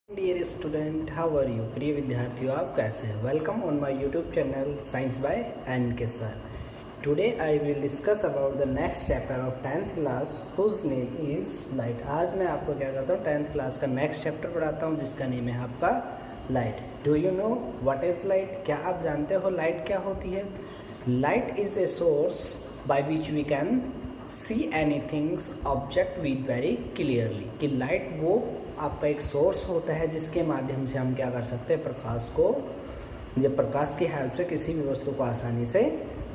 Dear student, how are you? प्रिय विद्यार्थियों, आप कैसे हैं? Welcome on my YouTube channel science by N K sir. Today I will discuss about the next chapter of 10th class whose name is light. आज मैं आपको क्या करता हूँ, 10th क्लास का नेक्स्ट चैप्टर पढ़ाता हूँ जिसका नेम है आपका light. Do you know what is light? क्या आप जानते हो लाइट क्या होती है? Light is a source by which we can see anythings object with very clearly. कि लाइट वो आपका एक सोर्स होता है जिसके माध्यम से हम क्या कर सकते हैं, प्रकाश को, जब प्रकाश की हेल्प से किसी भी वस्तु को आसानी से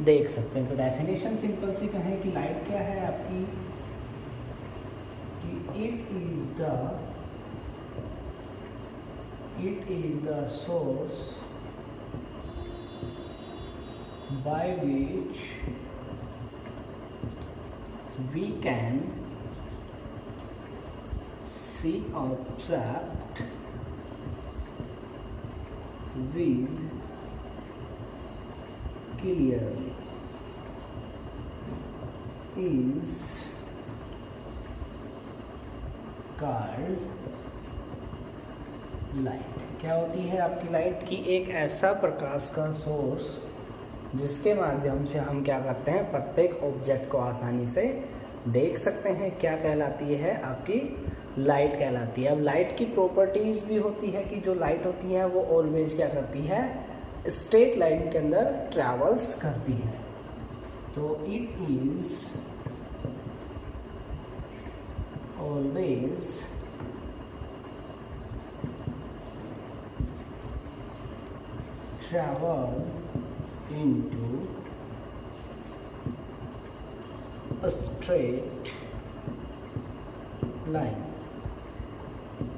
देख सकते हैं। तो डेफिनेशन सिंपल सी कहें कि लाइट क्या है आपकी, कि it is the source by which we can see object with clearly is called light. क्या होती है आपकी लाइट? की एक ऐसा प्रकाश का सोर्स जिसके माध्यम से हम क्या करते हैं, प्रत्येक ऑब्जेक्ट को आसानी से देख सकते हैं। क्या कहलाती है? आपकी लाइट कहलाती है। अब लाइट की प्रॉपर्टीज भी होती है कि जो लाइट होती है वो ऑलवेज क्या करती है, स्ट्रेट लाइन के अंदर ट्रैवल्स करती है। तो it is always travel into a straight line।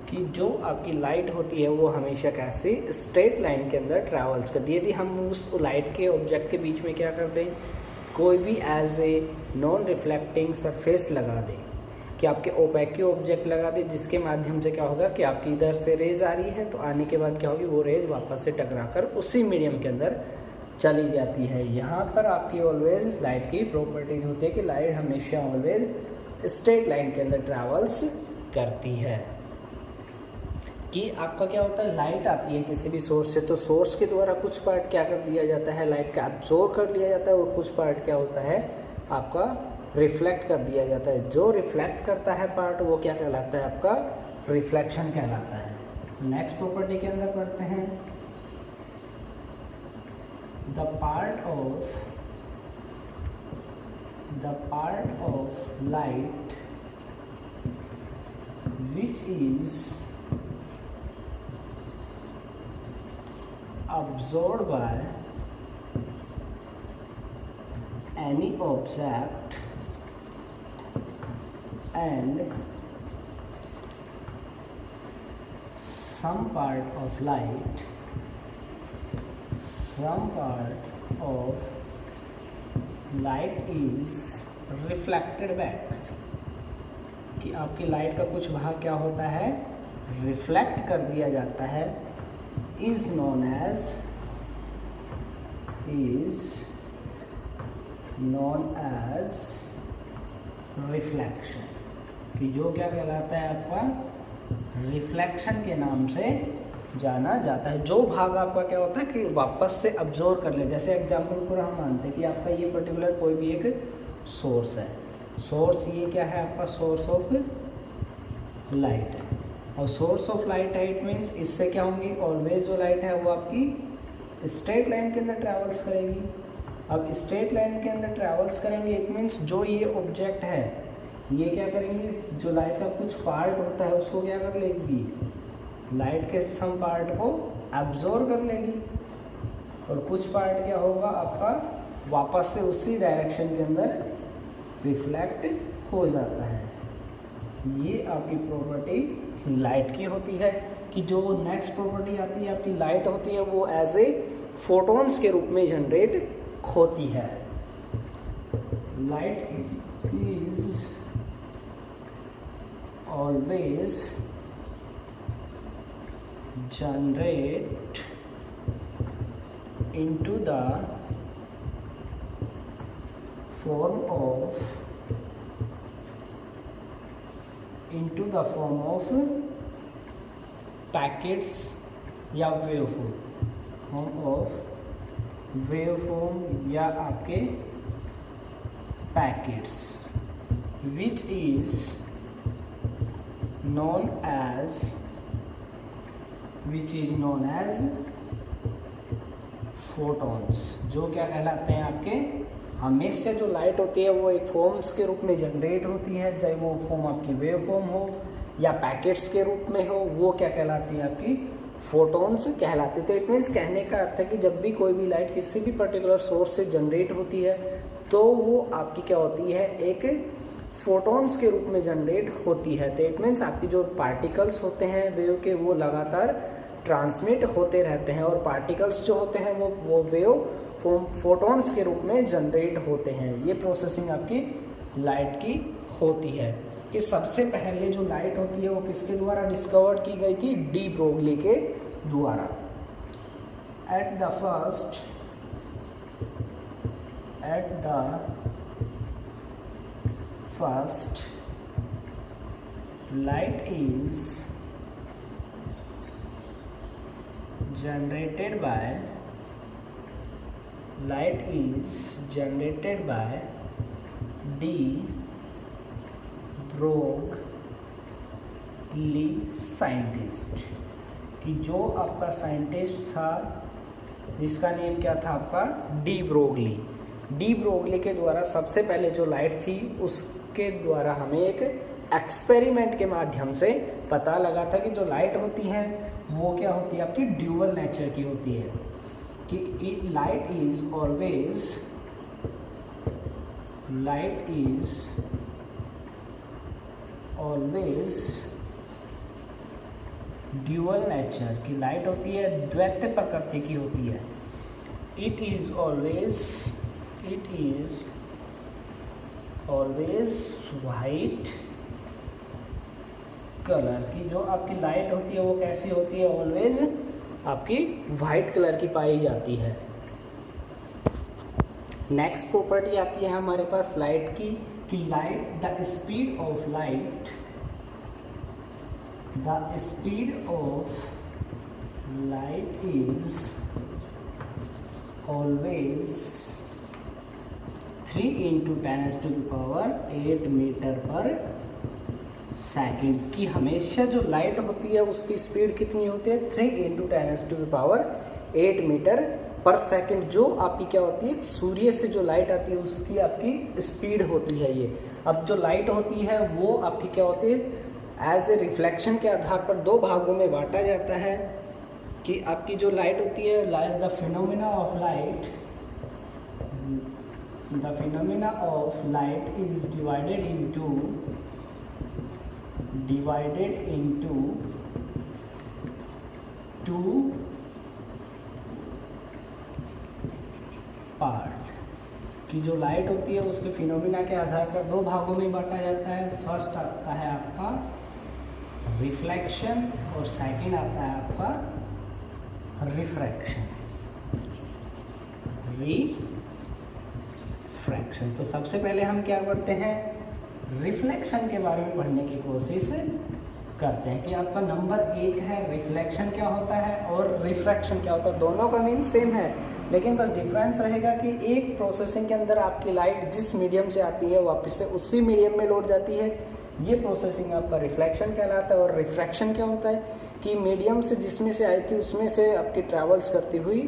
कि जो आपकी लाइट होती है वो हमेशा कैसे स्ट्रेट लाइन के अंदर ट्रैवल्स करती है। यदि हम उस लाइट के ऑब्जेक्ट के बीच में क्या कर दें, कोई भी as a non reflecting surface लगा दें, कि आपके ओपेक ऑब्जेक्ट लगा दें, जिसके माध्यम से क्या होगा कि आपकी इधर से रेज आ रही है तो आने के बाद क्या होगी, वो रेज वापस से टकराकर उसी मीडियम के अंदर चली जाती है। यहाँ पर आपकी ऑलवेज लाइट की प्रॉपर्टीज होती है कि लाइट हमेशा ऑलवेज स्ट्रेट लाइन के अंदर ट्रैवल्स करती है। कि आपका क्या होता है, लाइट आती है किसी भी सोर्स से, तो सोर्स के द्वारा कुछ पार्ट क्या कर दिया जाता है, लाइट का अब्जॉर्ब कर लिया जाता है, और कुछ पार्ट क्या होता है आपका रिफ्लेक्ट कर दिया जाता है। जो रिफ्लेक्ट करता है पार्ट वो क्या कहलाता है, आपका रिफ्लेक्शन कहलाता है। नेक्स्ट प्रॉपर्टी के अंदर पढ़ते हैं, the part of light which is absorbed by any object and some part of light is reflected back। कि आपकी लाइट का कुछ भाग क्या होता है, रिफ्लेक्ट कर दिया जाता है, इज नोन एज रिफ्लेक्शन। कि जो क्या कहलाता है आपका रिफ्लेक्शन के नाम से जाना जाता है। जो भाग आपका क्या होता है कि वापस से अब्जॉर्ब कर ले। जैसे एग्जाम्पल पर हम मानते हैं कि आपका ये पर्टिकुलर कोई भी एक सोर्स है, सोर्स ये क्या है आपका, सोर्स ऑफ लाइट है, और सोर्स ऑफ लाइट है, इट मीन्स इससे क्या होंगी, ऑलवेज जो लाइट है वो आपकी स्ट्रेट लाइन के अंदर ट्रैवल्स करेगी। अब स्ट्रेट लाइन के अंदर ट्रैवल्स करेंगे, इट मीन्स जो ये ऑब्जेक्ट है ये क्या करेंगे, जो लाइट का कुछ पार्ट होता है उसको क्या कर लेगी, लाइट के सम पार्ट को एब्जॉर्ब कर लेगी, और कुछ पार्ट क्या होगा आपका वापस से उसी डायरेक्शन के अंदर रिफ्लेक्ट हो जाता है। ये आपकी प्रॉपर्टी लाइट की होती है। कि जो नेक्स्ट प्रॉपर्टी आती है आपकी लाइट होती है वो एज ए फोटॉन्स के रूप में जनरेट होती है। Light is always generate into the form of into the form of packets या वेवफॉर्म, फॉर्म ऑफ वेवफॉर्म या आपके packets, which is known as photons, जो क्या कहलाते हैं आपके, हमेशा जो लाइट होती है वो एक फॉर्म्स के रूप में जनरेट होती है, चाहे वो फॉर्म आपकी वेव फॉर्म हो या पैकेट्स के रूप में हो, वो क्या कहलाती है आपकी फोटॉन्स कहलाती है। तो इट मीन्स कहने का अर्थ है कि जब भी कोई भी लाइट किसी भी पर्टिकुलर सोर्स से जनरेट होती है तो वो आपकी क्या होती है, एक फोटॉन्स के रूप में जनरेट होती है। तो इट मीन्स आपकी जो पार्टिकल्स होते हैं वेव के वो लगातार ट्रांसमिट होते रहते हैं, और पार्टिकल्स जो होते हैं वो वेव फोटॉन्स के रूप में जनरेट होते हैं। ये प्रोसेसिंग आपकी लाइट की होती है। कि सबसे पहले जो लाइट होती है वो किसके द्वारा डिस्कवर की गई थी, डी ब्रोगली के द्वारा। At the first light is generated by de Broglie scientist, कि जो आपका साइंटिस्ट था जिसका नेम क्या था आपका, डी ब्रोगली के द्वारा सबसे पहले जो लाइट थी उसके द्वारा हमें एक एक्सपेरिमेंट के माध्यम से पता लगा था कि जो लाइट होती है वो क्या होती है आपकी ड्यूअल नेचर की होती है, कि light is always dual nature, की लाइट होती है द्वैत प्रकृति की होती है। It is always white colour, की जो आपकी लाइट होती है वो कैसी होती है, ऑलवेज आपकी वाइट कलर की पाई जाती है। नेक्स्ट प्रॉपर्टी आती है हमारे पास लाइट की, कि light the speed of light is always 3 × 10⁸ metre per second, की हमेशा जो लाइट होती है उसकी स्पीड कितनी होती है, 3 × 10⁸ मीटर पर सेकेंड। जो आपकी क्या होती है, सूर्य से जो लाइट आती है उसकी आपकी स्पीड होती है ये। अब जो लाइट होती है वो आपकी क्या होती है, एज ए रिफ्लेक्शन के आधार पर दो भागों में बांटा जाता है, कि आपकी जो लाइट होती है, the phenomena of light is divided into 2 part, कि जो लाइट होती है उसके फिनोमिना के आधार पर दो भागों में बांटा जाता है। फर्स्ट आता है आपका रिफ्लेक्शन और सेकंड आता है आपका रिफ्रैक्शन। तो सबसे पहले हम क्या करते हैं, रिफ्लेक्शन के बारे में पढ़ने की कोशिश करते हैं, कि आपका नंबर 1 है रिफ्लेक्शन क्या होता है और रिफ्रैक्शन क्या होता है। दोनों का मीन सेम है, लेकिन बस डिफरेंस रहेगा कि एक प्रोसेसिंग के अंदर आपकी लाइट जिस मीडियम से आती है वापस से उसी मीडियम में लौट जाती है, ये प्रोसेसिंग आपका रिफ्लेक्शन कहलाता है। और रिफ्रैक्शन क्या होता है, कि मीडियम से जिसमें से आई थी उसमें से आपकी ट्रैवल्स करती हुई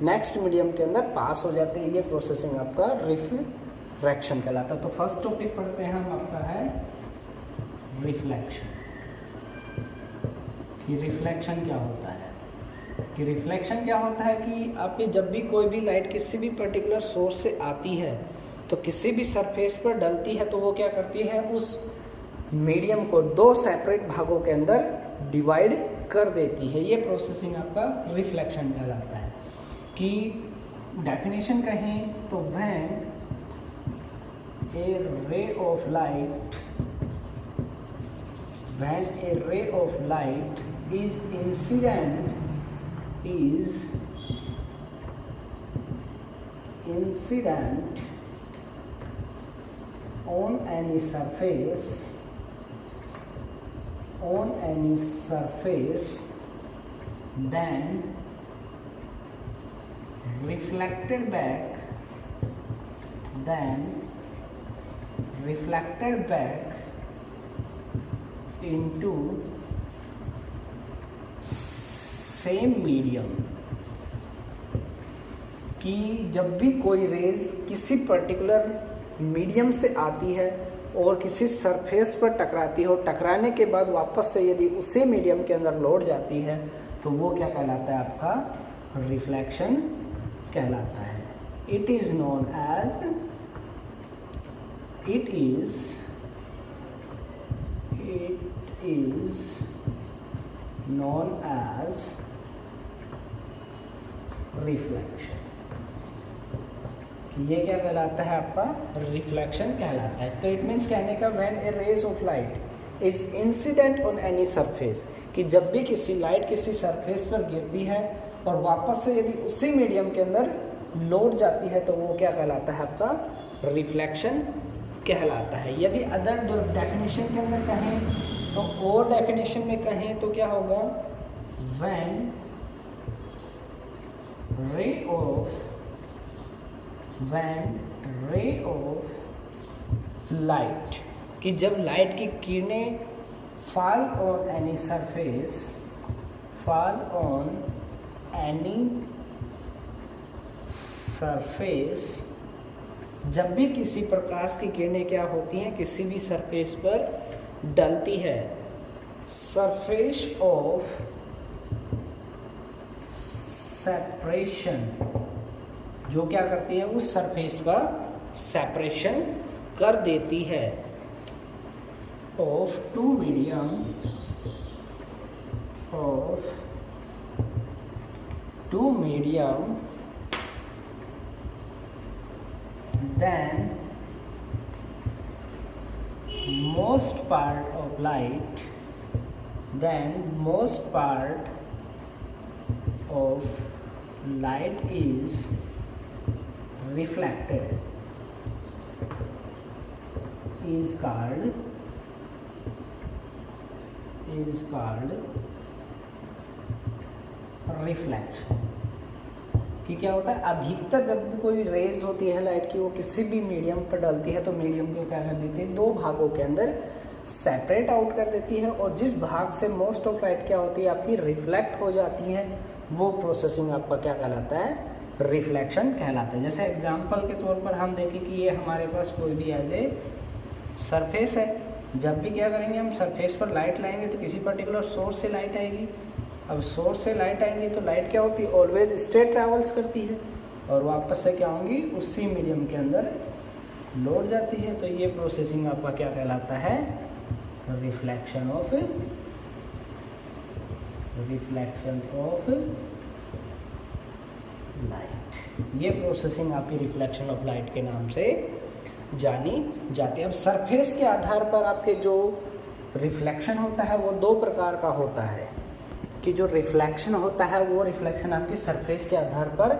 नेक्स्ट मीडियम के अंदर पास हो जाती है, ये प्रोसेसिंग आपका रिफ्रैक्शन कहलाता है। तो फर्स्ट टॉपिक पढ़ते हैं हम, आपका है रिफ्लेक्शन, कि रिफ्लेक्शन क्या होता है। कि रिफ्लेक्शन क्या होता है, कि आपकी जब भी कोई भी लाइट किसी भी पर्टिकुलर सोर्स से आती है तो किसी भी सरफेस पर डलती है तो वो क्या करती है, उस मीडियम को दो सेपरेट भागों के अंदर डिवाइड कर देती है। ये प्रोसेसिंग आपका रिफ्लेक्शन कहलाता है। कि डेफिनेशन कहें तो when a ray of light is incident on any surface then reflected back into same medium. कि जब भी कोई रेज किसी पर्टिकुलर मीडियम से आती है और किसी सरफेस पर टकराती है और टकराने के बाद वापस से यदि उसी मीडियम के अंदर लौट जाती है तो वो क्या कहलाता है, आपका रिफ्लेक्शन कहलाता है। It is known as reflection. ये क्या कहलाता है, आपका रिफ्लेक्शन कहलाता है। तो इट मीन्स कहने का when a rays of light is incident on any surface, कि जब भी किसी लाइट किसी सरफेस पर गिरती है और वापस से यदि उसी मीडियम के अंदर लौट जाती है तो वो क्या कहलाता है, आपका रिफ्लेक्शन कहलाता है। यदि अदर जो डेफिनेशन के अंदर कहें तो और डेफिनेशन में कहें तो क्या होगा, व्हेन रे ऑफ लाइट, कि जब लाइट की किरणें fall on any surface, जब भी किसी प्रकाश की किरणें क्या होती हैं, किसी भी सरफेस पर डलती है, सरफेस ऑफ सेपरेशन, जो क्या करती है, उस सरफेस का सेपरेशन कर देती है, of two medium then most part of light is reflected, is called reflection. कि क्या होता है, अधिकतर जब भी कोई रेज होती है लाइट की, वो किसी भी मीडियम पर डलती है तो मीडियम को क्या कर देती है, दो भागों के अंदर सेपरेट आउट कर देती है, और जिस भाग से मोस्ट ऑफ लाइट क्या होती है, आपकी रिफ्लेक्ट हो जाती है, वो प्रोसेसिंग आपका क्या कहलाता है, रिफ्लेक्शन कहलाता है। जैसे एग्जाम्पल के तौर पर हम देखें कि ये हमारे पास कोई भी एज ए सरफेस है, जब भी क्या करेंगे, हम सरफेस पर लाइट लाएंगे तो किसी पर्टिकुलर सोर्स से लाइट आएगी। अब सोर्स से लाइट आएंगी तो लाइट क्या होती है, ऑलवेज स्ट्रेट ट्रैवल्स करती है और वापस से क्या होंगी, उसी मीडियम के अंदर लौट जाती है। तो ये प्रोसेसिंग आपका क्या कहलाता है, रिफ्लेक्शन ऑफ लाइट। ये प्रोसेसिंग आपकी रिफ्लेक्शन ऑफ लाइट के नाम से जानी जाती है। अब सरफेस के आधार पर आपके जो रिफ्लेक्शन होता है वो दो प्रकार का होता है, कि जो रिफ्लेक्शन होता है वो रिफ्लेक्शन आपकी सरफेस के आधार पर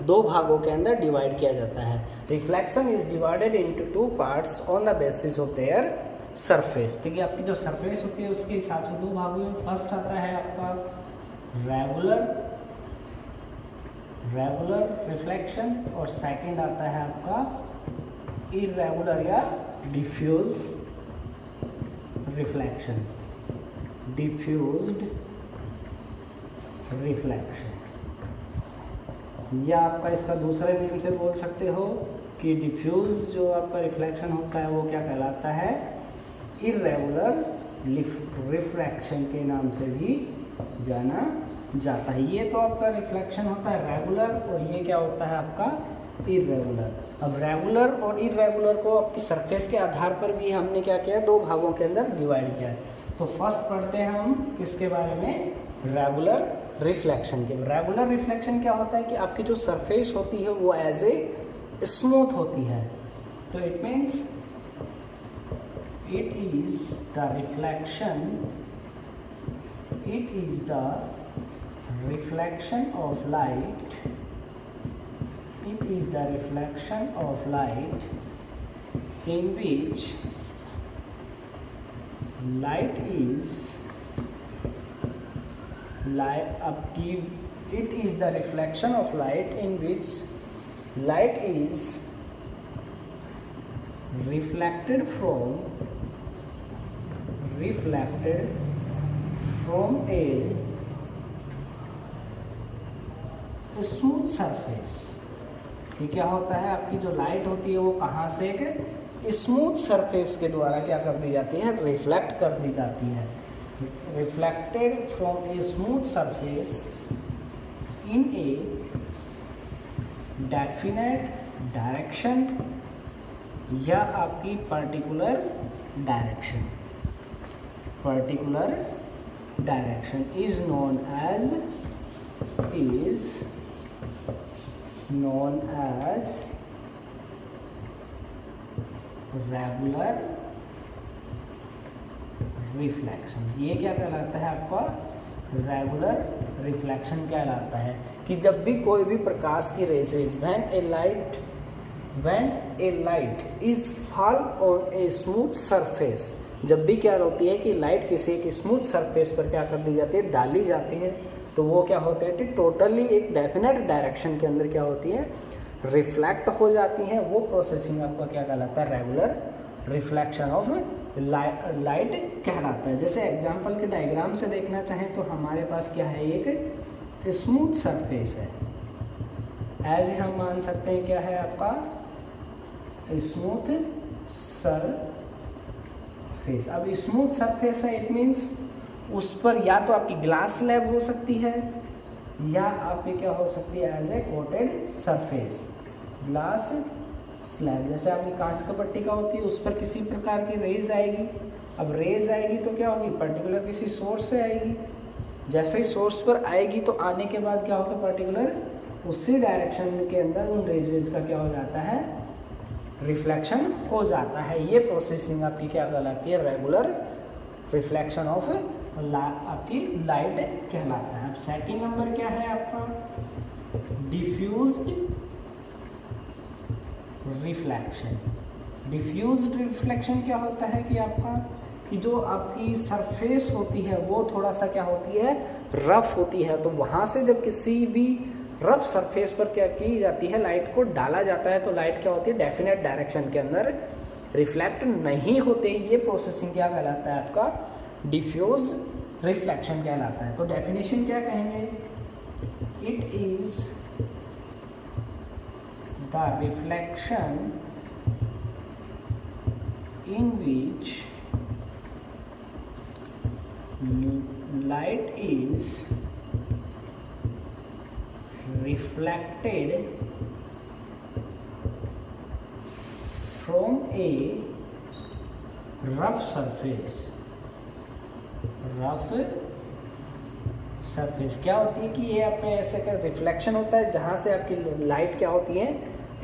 दो भागों के अंदर डिवाइड किया जाता है। Reflection is divided into two parts on the basis of their surface. ठीक है, आपकी जो सरफेस होती है उसके हिसाब से दो भागों में फर्स्ट आता है आपका रेगुलर रिफ्लेक्शन और सेकंड आता है आपका इर्रेगुलर या डिफ्यूज रिफ्लेक्शन, डिफ्यूज्ड रिफ्लेक्शन, या आपका इसका दूसरे नेम से बोल सकते हो कि डिफ्यूज जो आपका रिफ्लेक्शन होता है वो क्या कहलाता है, इर्रेगुलर रिफ्रैक्शन के नाम से भी जाना जाता है। ये तो आपका रिफ्लेक्शन होता है रेगुलर और ये क्या होता है आपका इर्रेगुलर। अब रेगुलर और इर्रेगुलर को आपकी सरफेस के आधार पर भी हमने क्या किया, दो भागों के अंदर डिवाइड किया है। तो फर्स्ट पढ़ते हैं हम किसके बारे में, रेगुलर रिफ्लेक्शन के। रेगुलर रिफ्लेक्शन क्या होता है कि आपकी जो सरफेस होती है वो एज ए स्मूथ होती है। तो it means it is the reflection of light, it is the reflection of light in which light is light आपकी it is the reflection of light in which light is reflected from a smooth surface. ये क्या होता है, आपकी जो light होती है वो कहाँ से एक स्मूथ सरफेस के द्वारा क्या कर दी जाती है, रिफ्लेक्ट कर दी जाती है। Reflected from a smooth surface in a definite direction या आपकी particular direction is known as regular reflection. ये क्या कहलाता है आपका, रेगुलर रिफ्लेक्शन कहलाता है कि जब भी कोई भी प्रकाश की raises when a light is fall on a smooth surface, जब भी क्या होती है कि लाइट किसी एक स्मूथ सरफेस पर क्या कर दी जाती है, डाली जाती है, तो वो क्या होता है कि टोटली एक डेफिनेट डायरेक्शन के अंदर क्या होती है, रिफ्लेक्ट हो जाती है। वो प्रोसेसिंग आपका क्या कहलाता है, रेगुलर रिफ्लेक्शन ऑफ लाइट कहलाता है। जैसे एग्जांपल के डायग्राम से देखना चाहें तो हमारे पास क्या है, एक स्मूथ सरफेस है। एज हम मान सकते हैं क्या है आपका स्मूथ सरफेस। अब स्मूथ सरफेस है, इट मीन्स उस पर या तो आपकी ग्लास स्लैब हो सकती है या आपकी क्या हो सकती है, as a coated surface, glass slab. जैसे आपकी कांच का पट्टिका होती है, उस पर किसी प्रकार की रेज आएगी। अब रेज आएगी तो क्या होगी, पर्टिकुलर किसी सोर्स से आएगी। जैसे ही सोर्स पर आएगी तो आने के बाद क्या होगा, पर्टिकुलर उसी डायरेक्शन के अंदर उन रेजेस का क्या हो जाता है, रिफ्लेक्शन हो जाता है। ये प्रोसेसिंग आपकी क्या कहलाती है, रेगुलर रिफ्लेक्शन ऑफ आपकी लाइट कहलाता है। अब सेकंड नंबर क्या है आपका, डिफ्यूज्ड रिफ्लेक्शन। डिफ्यूज्ड रिफ्लेक्शन क्या होता है कि आपका कि जो आपकी सरफेस होती है वो थोड़ा सा क्या होती है, रफ होती है, तो वहाँ से जब किसी भी रफ सरफेस पर क्या की जाती है, लाइट को डाला जाता है, तो लाइट क्या होती है, डेफिनेट डायरेक्शन के अंदर रिफ्लेक्ट नहीं होते। ये प्रोसेसिंग क्या कहलाता है आपका, डिफ्यूज रिफ्लेक्शन कहलाता है। तो डेफिनेशन क्या कहेंगे, it is the reflection in which light is reflected from a rough surface। क्या होती है कि ये आपका ऐसे का रिफ्लेक्शन होता है जहाँ से आपकी लाइट क्या होती है,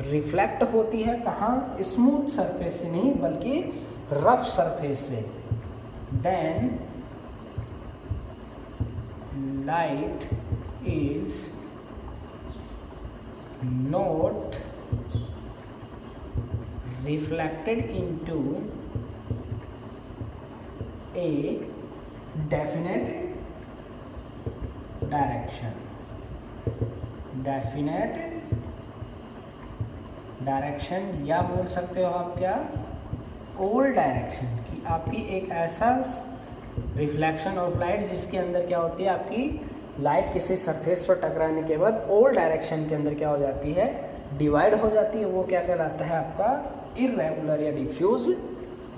रिफ्लेक्ट होती है। कहाँ, स्मूथ सरफेस से नहीं बल्कि रफ सरफेस से। Then light is not reflected into a definite direction। Definite direction या बोल सकते हो आप क्या, ओल्ड डायरेक्शन, कि आपकी एक ऐसा रिफ्लेक्शन ऑफ लाइट जिसके अंदर क्या होती है, आपकी लाइट किसी सरफेस पर टकराने के बाद ओल्ड डायरेक्शन के अंदर क्या हो जाती है, डिवाइड हो जाती है। वो क्या कहलाता है आपका, इर्रेगुलर या डिफ्यूज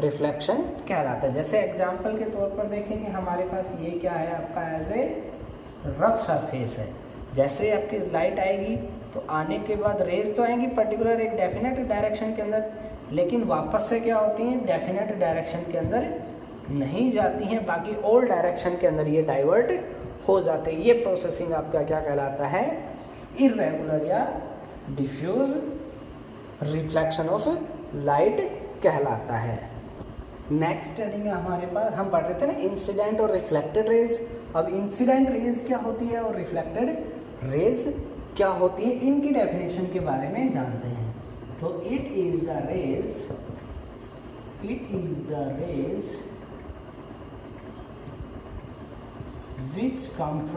रिफ्लेक्शन कहलाता है। जैसे एग्जांपल के तौर पर देखेंगे, हमारे पास ये क्या है आपका, एज ए रफ सरफेस है। जैसे आपकी लाइट आएगी तो आने के बाद रेज तो आएंगी पर्टिकुलर एक डेफिनेट डायरेक्शन के अंदर, लेकिन वापस से क्या होती हैं, डेफिनेट डायरेक्शन के अंदर नहीं जाती हैं, बाकी ओल्ड डायरेक्शन के अंदर ये डाइवर्ट हो जाते हैं। ये प्रोसेसिंग आपका क्या कहलाता है, इर्रेगुलर या डिफ्यूज रिफ्लेक्शन ऑफ लाइट कहलाता है। नेक्स्ट हेडिंग हमारे पास हम पढ़ रहे थे ना, इंसिडेंट और रिफ्लेक्टेड रेज। अब इंसिडेंट रेज क्या होती है और रिफ्लेक्टेड रेज क्या होती है, इनकी डेफिनेशन के बारे में जानते हैं। तो it is the rays which comes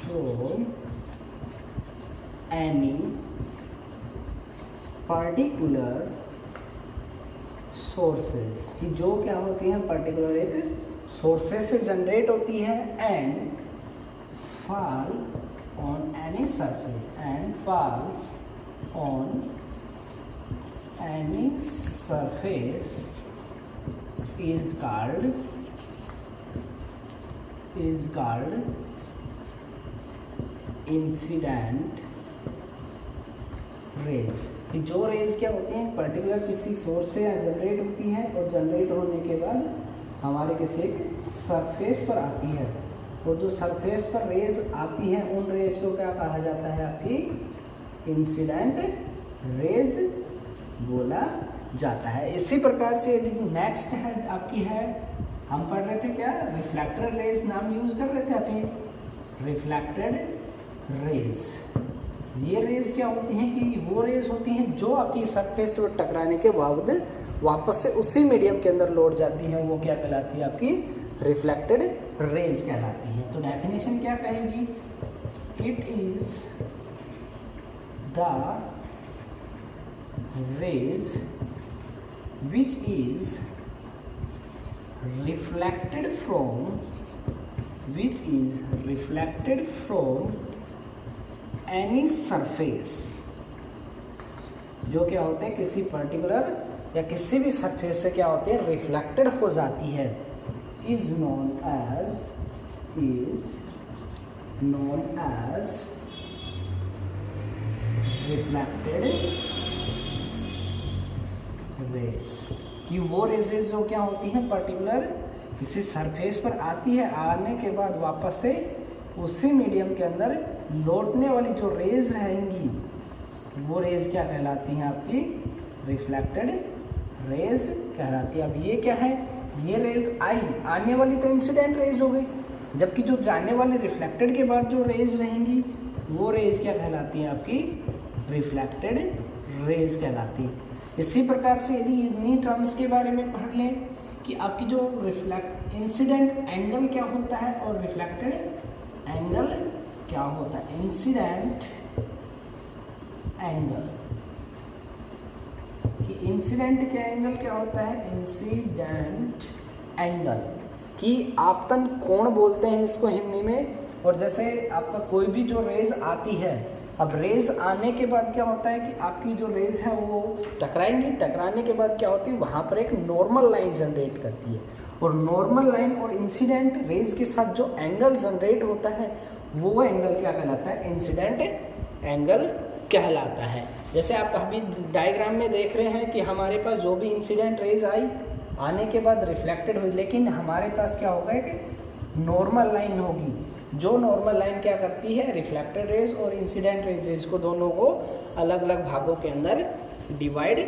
from any particular sources, कि जो क्या होती हैं पर्टिकुलर एक सोर्सेस से जनरेट होती है and fall on any surface is called incident raise. कि जो रेज क्या होती हैं पर्टिकुलर किसी सोर्स से जनरेट होती हैं और जनरेट होने के बाद हमारे किसी एक सरफेस पर आती है, और जो सरफेस पर रेज आती है उन रेज को क्या कहा जाता है, आपकी इंसिडेंट रेज बोला जाता है। इसी प्रकार से यदि नेक्स्ट है आपकी है, हम पढ़ रहे थे क्या, रिफ्लेक्टेड रेज नाम यूज कर रहे थे अभी, रिफ्लेक्टेड रेज। ये रेज क्या होती हैं कि वो रेज होती हैं जो आपकी सरफेस से टकराने के बाद वापस से उसी मीडियम के अंदर लौट जाती हैं, वो क्या कहलाती है, आपकी रिफ्लेक्टेड रेज कहलाती है। तो डेफिनेशन क्या कहेगी, it is the rays which is reflected from any surface, जो क्या होते हैं किसी पर्टिकुलर या किसी भी सरफेस से क्या होती है रिफ्लेक्टेड हो जाती है, is known as reflected rays। कि वो रेजेस जो क्या होती हैं पर्टिकुलर किसी सरफेस पर आती है, आने के बाद वापस से उसी मीडियम के अंदर लौटने वाली जो रेज रहेंगी वो रेज क्या कहलाती हैं, आपकी रिफ्लेक्टेड रेज कहलाती है। अब ये क्या है, ये रेज आई, आने वाली तो इंसिडेंट रेज हो गई, जबकि जो जाने वाली रिफ्लेक्टेड के बाद जो रेज रहेंगी वो रेज क्या कहलाती है, आपकी रिफ्लेक्टेड रेज कहलाती है। इसी प्रकार से यदि इन्हीं टर्म्स के बारे में पढ़ लें कि आपकी जो इंसिडेंट एंगल क्या होता है और रिफ्लेक्टेड एंगल क्या होता है। इंसिडेंट एंगल, कि इंसिडेंट के एंगल क्या होता है, इंसिडेंट एंगल कि आपतन कोण बोलते हैं इसको हिंदी में। और जैसे आपका कोई भी जो रेज आती है, अब रेज आने के बाद क्या होता है कि आपकी जो रेज है वो टकराएंगी, टकराने के बाद क्या होती है वहाँ पर एक नॉर्मल लाइन जनरेट करती है, और नॉर्मल लाइन और इंसिडेंट रेज के साथ जो एंगल जनरेट होता है वो एंगल क्या कहलाता है, इंसिडेंट एंगल कहलाता है। जैसे आप अभी डायग्राम में देख रहे हैं कि हमारे पास जो भी इंसिडेंट रेज आई, आने के बाद रिफ्लेक्टेड हुई, लेकिन हमारे पास क्या होगा कि नॉर्मल लाइन होगी, जो नॉर्मल लाइन क्या करती है, रिफ्लेक्टेड रेज और इंसिडेंट रेज को दोनों को अलग अलग भागों के अंदर डिवाइड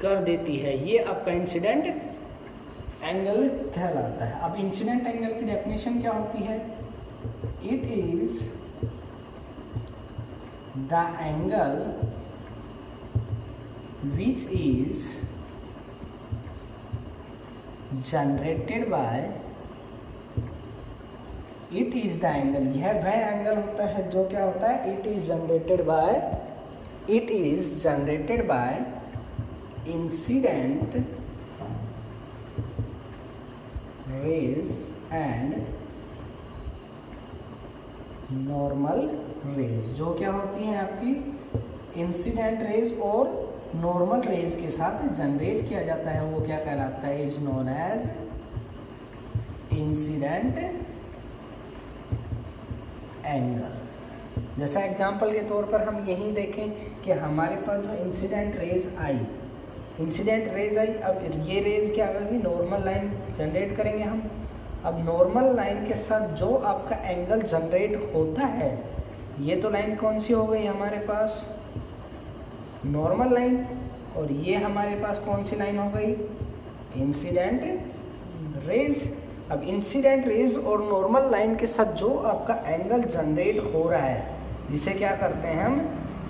कर देती है। ये आपका इंसिडेंट एंगल कहलाता है। अब इंसिडेंट एंगल की डेफिनेशन क्या होती है, it is the angle which is generated by, it is the angle, यह वह एंगल होता है जो क्या होता है, it is generated by incident rays and normal rays. जो क्या होती हैं आपकी इंसिडेंट रेज और नॉर्मल रेज के साथ जनरेट किया जाता है, वो क्या कहलाता है, is known as incident angle. जैसा एग्जांपल के तौर पर हम यही देखें कि हमारे पास जो इंसिडेंट रेज आई, अब ये रेज क्या करेगी, नॉर्मल लाइन जनरेट करेंगे हम। अब नॉर्मल लाइन के साथ जो आपका एंगल जनरेट होता है, ये तो लाइन कौन सी हो गई हमारे पास, नॉर्मल लाइन, और ये हमारे पास कौन सी लाइन हो गई, इंसिडेंट रेज। अब इंसिडेंट रेज और नॉर्मल लाइन के साथ जो आपका एंगल जनरेट हो रहा है, जिसे क्या करते हैं हम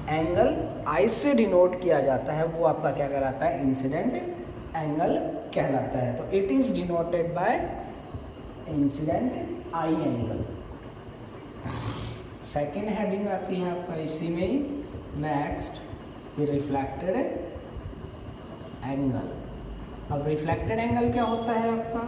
एंगल आई से डिनोट किया जाता है वो आपका क्या कहलाता है, इंसिडेंट एंगल कहलाता है। तो it is denoted by incident I angle. Second heading आती है आपका इसी में ही, नेक्स्ट ये रिफ्लेक्टेड एंगल। अब रिफ्लेक्टेड एंगल क्या होता है आपका,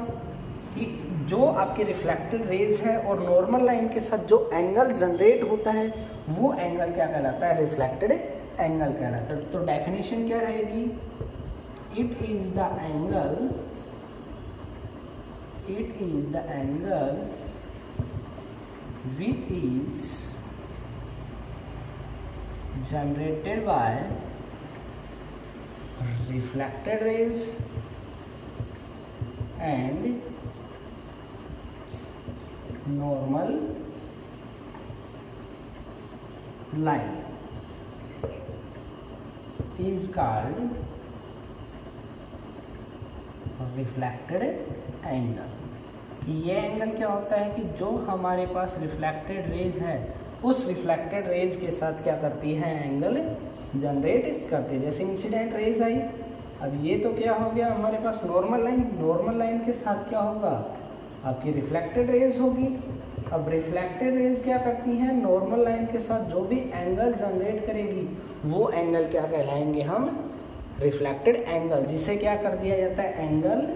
कि जो आपकी रिफ्लेक्टेड रेज है और नॉर्मल लाइन के साथ जो एंगल जनरेट होता है वो एंगल क्या कहलाता है, रिफ्लेक्टेड एंगल कहलाता है। तो डेफिनेशन क्या रहेगी, it is the angle which is generated by reflected rays and normal line is called reflected angle। ये एंगल क्या होता है कि जो हमारे पास रिफ्लेक्टेड रेज है उस रिफ्लेक्टेड रेज के साथ क्या करती है, एंगल जनरेट करती है। जैसे इंसिडेंट रेज आई, अब ये तो क्या हो गया हमारे पास नॉर्मल लाइन, नॉर्मल लाइन के साथ क्या होगा, आपकी रिफ्लेक्टेड रेज होगी। अब रिफ्लेक्टेड रेज क्या करती हैं, नॉर्मल लाइन के साथ जो भी एंगल जनरेट करेगी वो एंगल क्या कहलाएंगे हम, रिफ्लेक्टेड एंगल, जिसे क्या कर दिया जाता है, एंगल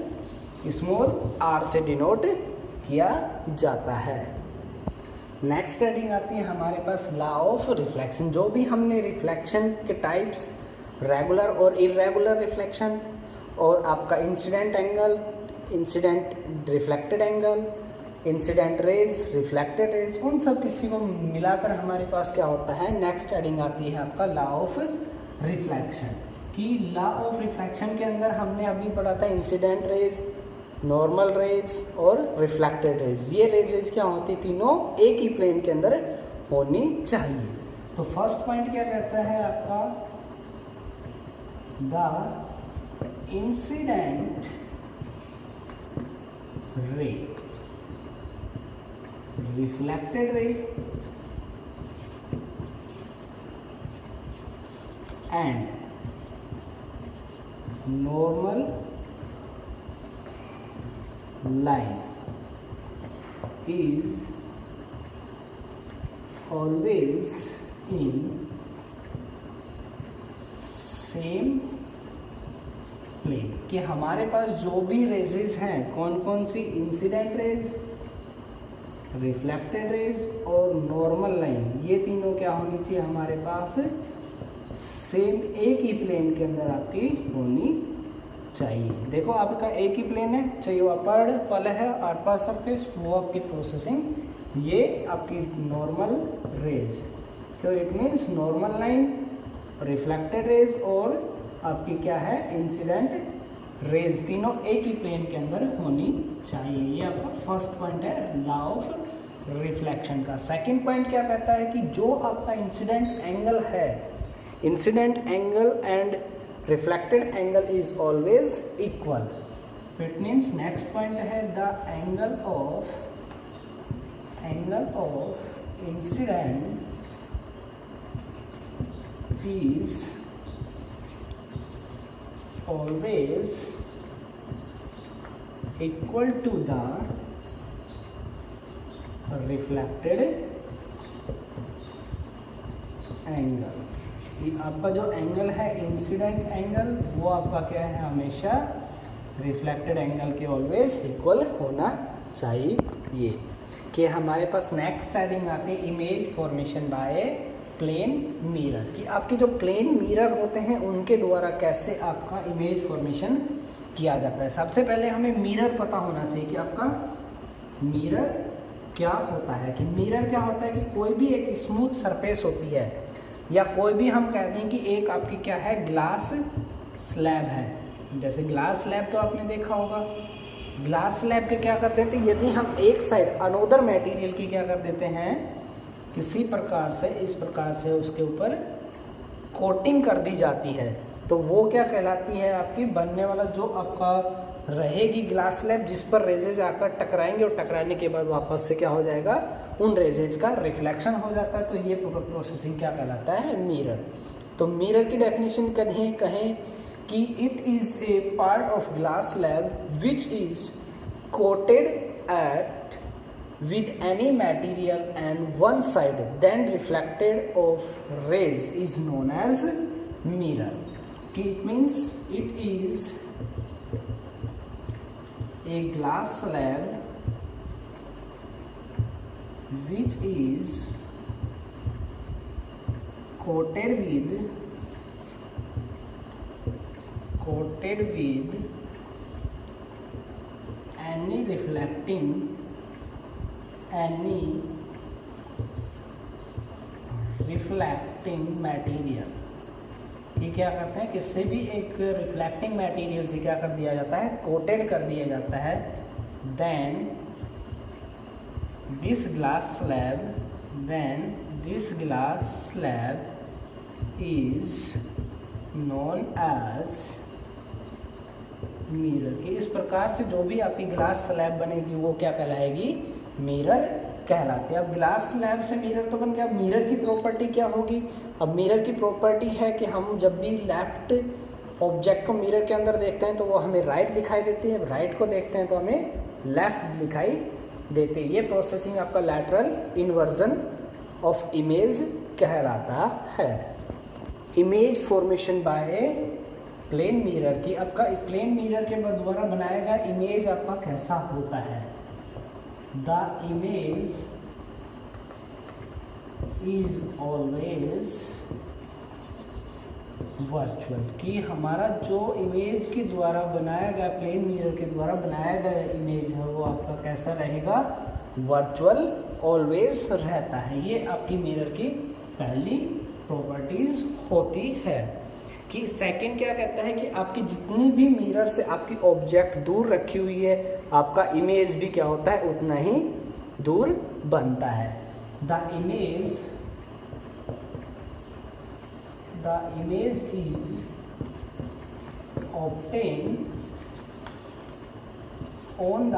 स्मॉल आर से डिनोट किया जाता है। नेक्स्ट हेडिंग आती है हमारे पास लॉ ऑफ रिफ्लेक्शन। जो भी हमने रिफ्लेक्शन के टाइप्स, रेगुलर और इरेगुलर रिफ्लेक्शन, और आपका incident angle, incident reflected angle, incident raise, reflected raise, उन सब किसी को मिलाकर हमारे पास क्या होता है, नेक्स्ट हेडिंग आती है आपका लॉ ऑफ रिफ्लेक्शन। कि लॉ ऑफ रिफ्लेक्शन के अंदर हमने अभी पढ़ा था इंसिडेंट रेज, नॉर्मल रेज और रिफ्लेक्टेड रेज। ये रेजेज क्या होती, तीनों एक ही प्लेन के अंदर होनी चाहिए। तो फर्स्ट पॉइंट क्या कहता है आपका, the incident ray, reflected ray and normal line is always in same plane। कि हमारे पास जो भी रेजेस हैं, कौन कौन सी, इंसिडेंट रेज, रिफ्लेक्टेड रेज और नॉर्मल लाइन, ये तीनों क्या होनी चाहिए हमारे पास, सेम एक ही प्लेन के अंदर आपकी होनी चाहिए। देखो आपका एक ही प्लेन है, चाहिए वो अपर पल है, अपर सरफेस, वो आपकी प्रोसेसिंग, ये आपकी नॉर्मल रेज, तो it means normal line, reflected raise और आपकी क्या है, इंसिडेंट रेज, तीनों एक ही प्लेन के अंदर होनी चाहिए। ये आपका फर्स्ट पॉइंट है लॉ ऑफ रिफ्लेक्शन का। सेकंड पॉइंट क्या कहता है कि जो आपका इंसिडेंट एंगल है, incident angle and reflected angle is always equal। It means next point है the angle of incident is always equal to the reflected angle। आपका जो एंगल है इंसिडेंट एंगल, वो आपका क्या है, हमेशा रिफ्लेक्टेड एंगल के ऑलवेज इक्वल होना चाहिए। कि हमारे पास नेक्स्ट हेडिंग आती है image formation by plane mirror. कि आपके जो प्लेन मिरर होते हैं उनके द्वारा कैसे आपका इमेज फॉर्मेशन किया जाता है। सबसे पहले हमें मिरर पता होना चाहिए कि आपका मिरर क्या होता है। कि मिरर क्या होता है कि कोई भी एक स्मूथ सरफेस होती है, या कोई भी हम कह दें कि एक आपकी क्या है, ग्लास स्लैब है। जैसे ग्लास स्लैब तो आपने देखा होगा, ग्लास स्लैब के क्या कर देते हैं, यदि हम एक साइड अनोदर मटेरियल की क्या कर देते हैं, किसी प्रकार से इस प्रकार से उसके ऊपर कोटिंग कर दी जाती है, तो वो क्या कहलाती है, आपकी बनने वाला जो आपका रहेगी ग्लास स्लैब, जिस पर रेजेज आकर टकराएंगे और टकराने के बाद वापस से क्या हो जाएगा, उन रेजेज का रिफ्लेक्शन हो जाता है। तो ये प्रोसेसिंग क्या कहलाता है, मिरर। तो मिरर की डेफिनेशन कहें कि it is a part of glass slab which is coated at with any material and one side then reflected of rays is known as mirror. It means it is a glass slab which is coated with any reflecting material. ये क्या करते हैं, किससे भी एक reflecting material से क्या कर दिया जाता है, कोटेड कर दिया जाता है। Then this glass slab is known as mirror. कि इस प्रकार से जो भी आपकी ग्लास स्लैब बनेगी वो क्या कहलाएगी, मिरर कहलाती है। अब ग्लास स्लैब से मिरर तो बन गया। मिरर की प्रॉपर्टी क्या होगी, अब मिरर की प्रॉपर्टी है कि हम जब भी लेफ्ट ऑब्जेक्ट को मिरर के अंदर देखते हैं तो वो हमें राइट दिखाई देती है, राइट को देखते हैं तो हमें लेफ्ट दिखाई देती है। ये प्रोसेसिंग आपका लैटरल इन्वर्जन ऑफ इमेज कहलाता है। Image formation by plane mirror की, आपका प्लेन मिरर के द्वारा बनाया गया इमेज आपका कैसा होता है। The image is always virtual. कि हमारा जो इमेज के द्वारा बनाया गया, प्लेन मिरर के द्वारा बनाया गया इमेज है वो आपका कैसा रहेगा, वर्चुअल ऑलवेज रहता है। ये आपकी मिरर की पहली प्रॉपर्टीज होती है। कि सेकंड क्या कहता है कि आपकी जितनी भी मिरर से आपकी ऑब्जेक्ट दूर रखी हुई है, आपका इमेज भी क्या होता है उतना ही दूर बनता है। The image is obtain on the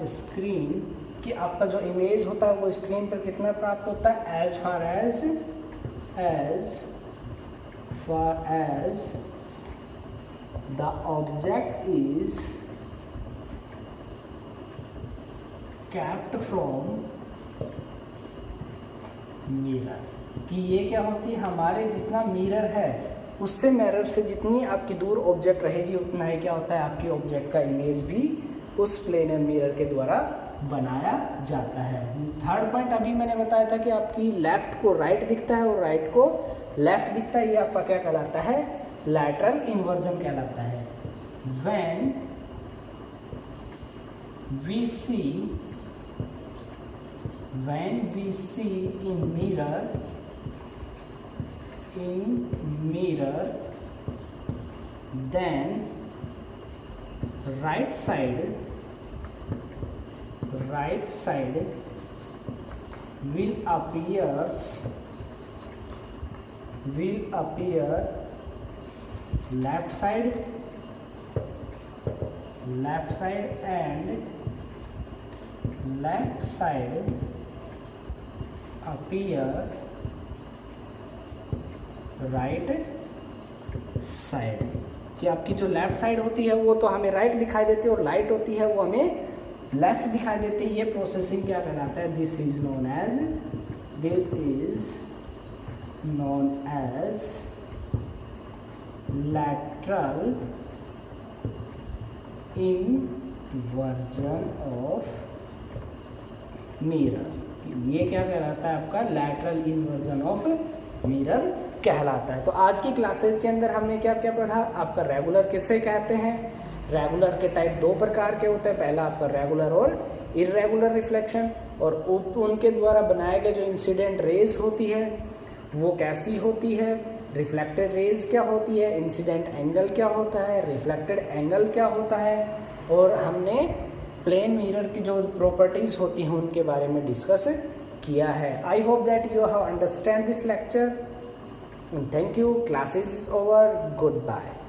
screen कि आपका जो इमेज होता है वो स्क्रीन पर कितना प्राप्त होता है, as far as the object is kept from mirror. कि ये क्या होती है, हमारे जितना मिरर है उससे मिरर से जितनी आपकी दूर ऑब्जेक्ट रहेगी उतना ही क्या होता है, आपकी ऑब्जेक्ट का इमेज भी उस प्लेन मिरर के द्वारा बनाया जाता है। थर्ड पॉइंट अभी मैंने बताया था कि आपकी लेफ्ट को राइट दिखता है और राइट को लेफ्ट दिखता है। ये आपका क्या कहलाता है, लैटरल इन्वर्जन कहलाता है। When we see in mirror then right side will appear left side and left side appear right side। कि आपकी जो लेफ्ट साइड होती है वो तो हमें राइट दिखाई देती है और राइट होती है वो हमें लेफ्ट दिखाई देती है। ये प्रोसेसिंग क्या कहलाता है, this is known as lateral inversion of mirror. ये क्या कहलाता है, आपका लैटरल इन्वर्जन ऑफ मिरर कहलाता है। तो आज की क्लासेस के अंदर हमने क्या क्या पढ़ा, आपका रेगुलर किसे कहते हैं। रेगुलर के टाइप दो प्रकार के होते हैं, पहला आपका रेगुलर और इर्रेगुलर रिफ्लेक्शन, और उनके द्वारा बनाए गए जो इंसिडेंट रेज होती है वो कैसी होती है, रिफ्लेक्टेड रेज क्या होती है, इंसिडेंट एंगल क्या होता है, रिफ्लेक्टेड एंगल क्या होता है, और हमने प्लेन मिरर की जो प्रॉपर्टीज होती हैं उनके बारे में डिस्कस किया है। I hope that you have understand this lecture and thank you. Class is over. Goodbye.